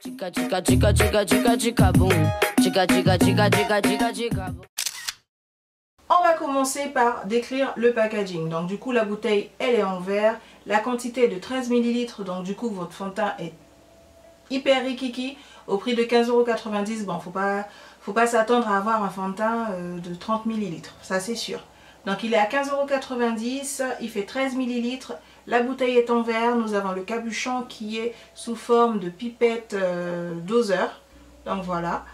Chica chica chica chica chica chica boom. Chica chica chica chica chica chica boom. On va commencer par décrire le packaging. Donc du coup la bouteille elle est en verre. La quantité est de 13 ml. Donc du coup votre fond de teint est hyper rikiki. Au prix de 15,90 €. Bon, faut pas s'attendre à avoir un fond de teint de 30 ml. Ça c'est sûr. Donc il est à 15,90 €. Il fait 13 ml. La bouteille est en verre. Nous avons le capuchon qui est sous forme de pipette doseur. Donc voilà.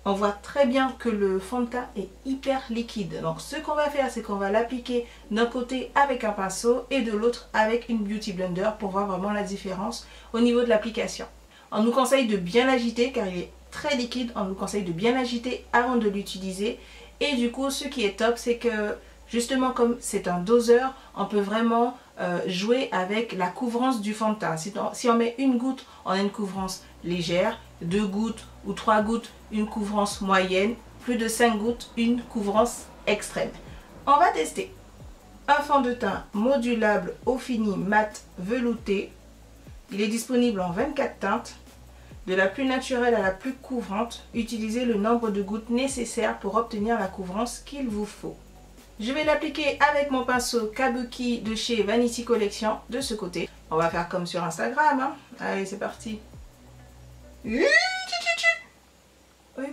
On voit très bien que le fond de teint est hyper liquide. Donc ce qu'on va faire, c'est qu'on va l'appliquer d'un côté avec un pinceau et de l'autre avec une Beauty Blender pour voir vraiment la différence au niveau de l'application. On nous conseille de bien l'agiter car il est très liquide. On nous conseille de bien l'agiter avant de l'utiliser. Et du coup, ce qui est top, c'est que justement comme c'est un doseur, on peut vraiment jouer avec la couvrance du fond de teint. Si on met une goutte, on a une couvrance légère, 2 gouttes ou 3 gouttes, une couvrance moyenne, plus de 5 gouttes, une couvrance extrême. On va tester un fond de teint modulable au fini mat velouté. Il est disponible en 24 teintes. De la plus naturelle à la plus couvrante, utilisez le nombre de gouttes nécessaires pour obtenir la couvrance qu'il vous faut. Je vais l'appliquer avec mon pinceau Kabuki de chez Vanity Collection de ce côté. On va faire comme sur Instagram, hein. Allez, c'est parti. Oui,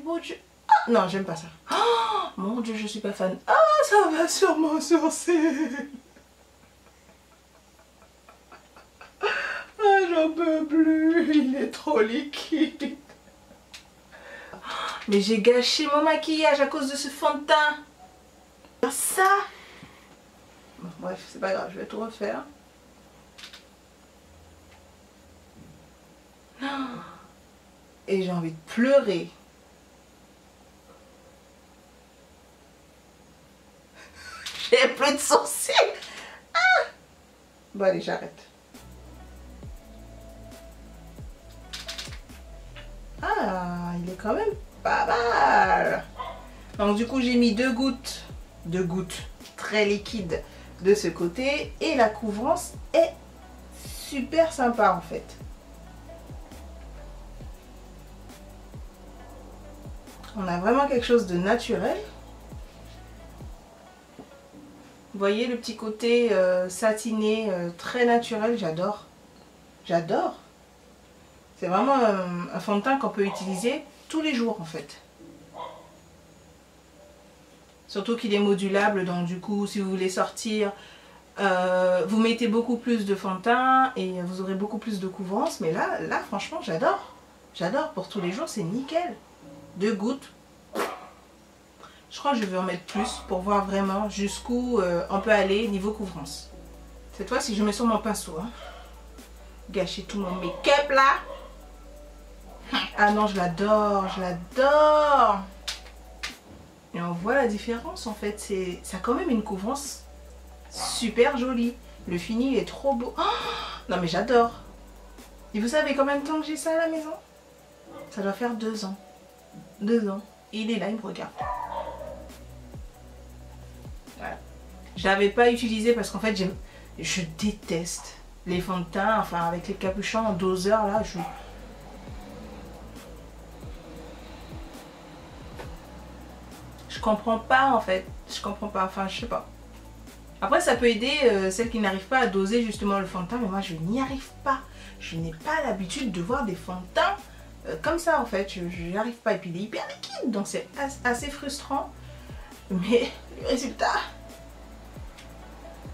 bon Dieu. Ah, non, j'aime pas ça. Oh, mon Dieu, je suis pas fan. Ah, ça va sur mon sourcil. Ah, j'en peux plus. Il est trop liquide. Mais j'ai gâché mon maquillage à cause de ce fond de teint. Ça. Bon, bref, c'est pas grave, je vais tout refaire. Et j'ai envie de pleurer. J'ai plus de sourcils. Ah. Bon allez, j'arrête. Ah, il est quand même pas mal. Donc du coup, j'ai mis 2 gouttes très liquides de ce côté. Et la couvrance est super sympa en fait. On a vraiment quelque chose de naturel. Vous voyez le petit côté satiné, très naturel, j'adore. J'adore. C'est vraiment un fond de teint qu'on peut utiliser tous les jours en fait. Surtout qu'il est modulable, donc du coup si vous voulez sortir, vous mettez beaucoup plus de fond de teint et vous aurez beaucoup plus de couvrance. Mais là franchement j'adore. J'adore, pour tous les jours c'est nickel. 2 gouttes. Je crois que je vais en mettre plus pour voir vraiment jusqu'où on peut aller niveau couvrance. Cette fois si je mets sur mon pinceau. Hein. Gâcher tout mon make-up là. Ah non, je l'adore, je l'adore. Et on voit la différence en fait. Ça a quand même une couvrance super jolie. Le fini est trop beau. Oh, non mais j'adore. Et vous savez combien de temps que j'ai ça à la maison? Ça doit faire 2 ans. 2 ans. Et il est là, il me regarde. Voilà. Je l'avais pas utilisé parce qu'en fait je déteste les fonds de teint. Enfin avec les capuchons en doseur là, je comprends pas en fait. Je comprends pas. Enfin je sais pas. Après ça peut aider celles qui n'arrivent pas à doser justement le fond de teint. Mais moi je n'y arrive pas. Je n'ai pas l'habitude de voir des fonds de teint comme ça en fait, je n'y arrive pas. Et puis il est hyper liquide, donc c'est assez frustrant. Mais le résultat...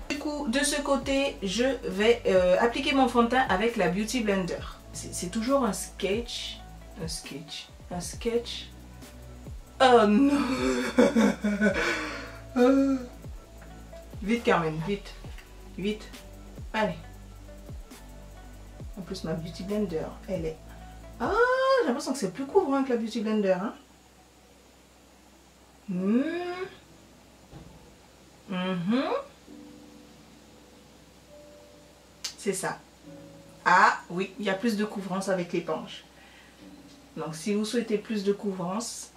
Du coup, de ce côté, je vais appliquer mon fond de teint avec la Beauty Blender. C'est toujours un sketch. Un sketch. Oh non. Vite Carmen, vite. Vite. Allez. En plus ma Beauty Blender, elle est... Ah, j'ai l'impression que c'est plus couvrant que la Beauty Blender. Hein. C'est ça. Ah oui, il y a plus de couvrance avec l'éponge. Donc si vous souhaitez plus de couvrance,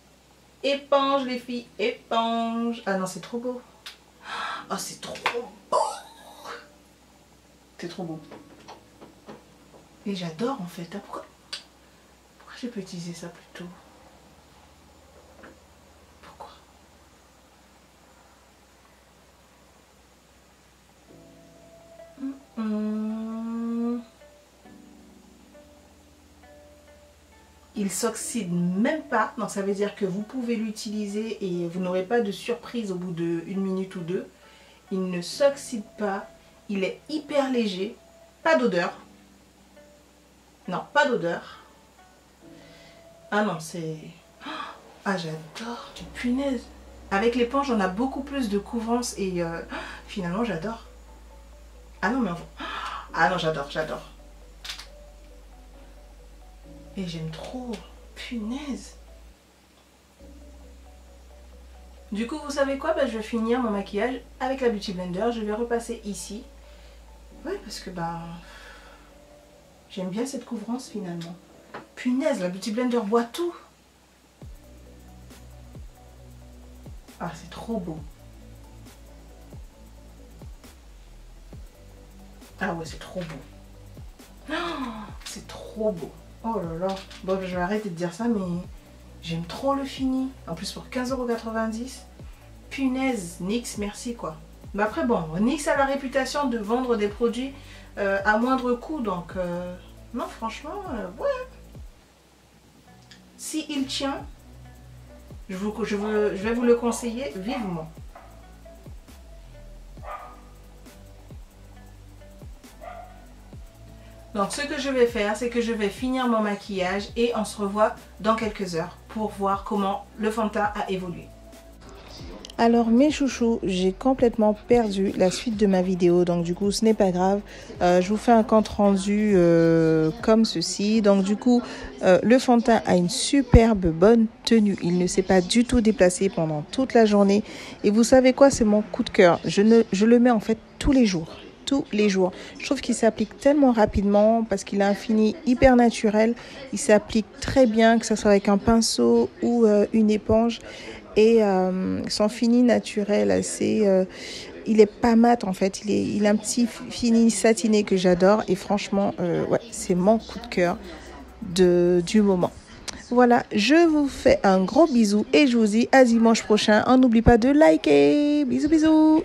éponge les filles, éponge. Ah non, c'est trop beau. Oh, c'est trop beau. C'est trop beau. Et j'adore en fait. Pourquoi? j'ai pas utilisé ça plus tôt? Pourquoi? Il s'oxyde même pas, donc ça veut dire que vous pouvez l'utiliser et vous n'aurez pas de surprise au bout de 1 minute ou 2. Il ne s'oxyde pas, il est hyper léger, pas d'odeur. Non, pas d'odeur. Ah non, c'est... Ah, j'adore, tu punaise. Avec l'éponge, on a beaucoup plus de couvrance et finalement, j'adore. Ah non, mais... Ah non, j'adore, j'adore. Et j'aime trop. Punaise. Du coup, vous savez quoi? Je vais finir mon maquillage avec la Beauty Blender. Je vais repasser ici. Ouais, parce que j'aime bien cette couvrance finalement. Punaise, la Beauty Blender boit tout. Ah, c'est trop beau. Ah ouais, c'est trop beau. Oh, c'est trop beau. Oh là là. Bon, je vais arrêter de dire ça, mais j'aime trop le fini. En plus, pour 15,90 €. Punaise, NYX, merci quoi. Mais après, bon, NYX a la réputation de vendre des produits à moindre coût. Donc, non, franchement, ouais. Si il tient, je vais vous le conseiller vivement. Donc ce que je vais faire, c'est que je vais finir mon maquillage et on se revoit dans quelques heures pour voir comment le fond de teint a évolué. Alors mes chouchous, j'ai complètement perdu la suite de ma vidéo, donc du coup ce n'est pas grave. Je vous fais un compte rendu comme ceci. Donc du coup le fond de teint a une superbe bonne tenue. Il ne s'est pas du tout déplacé pendant toute la journée. Et vous savez quoi, c'est mon coup de cœur. Je le mets en fait tous les jours. Tous les jours. Je trouve qu'il s'applique tellement rapidement parce qu'il a un fini hyper naturel. Il s'applique très bien, que ce soit avec un pinceau ou une éponge. Et son fini naturel, il est pas mat en fait. Il a un petit fini satiné que j'adore. Et franchement, ouais, c'est mon coup de cœur du moment. Voilà, je vous fais un gros bisou et je vous dis à dimanche prochain. On n'oublie pas de liker. Bisous, bisous.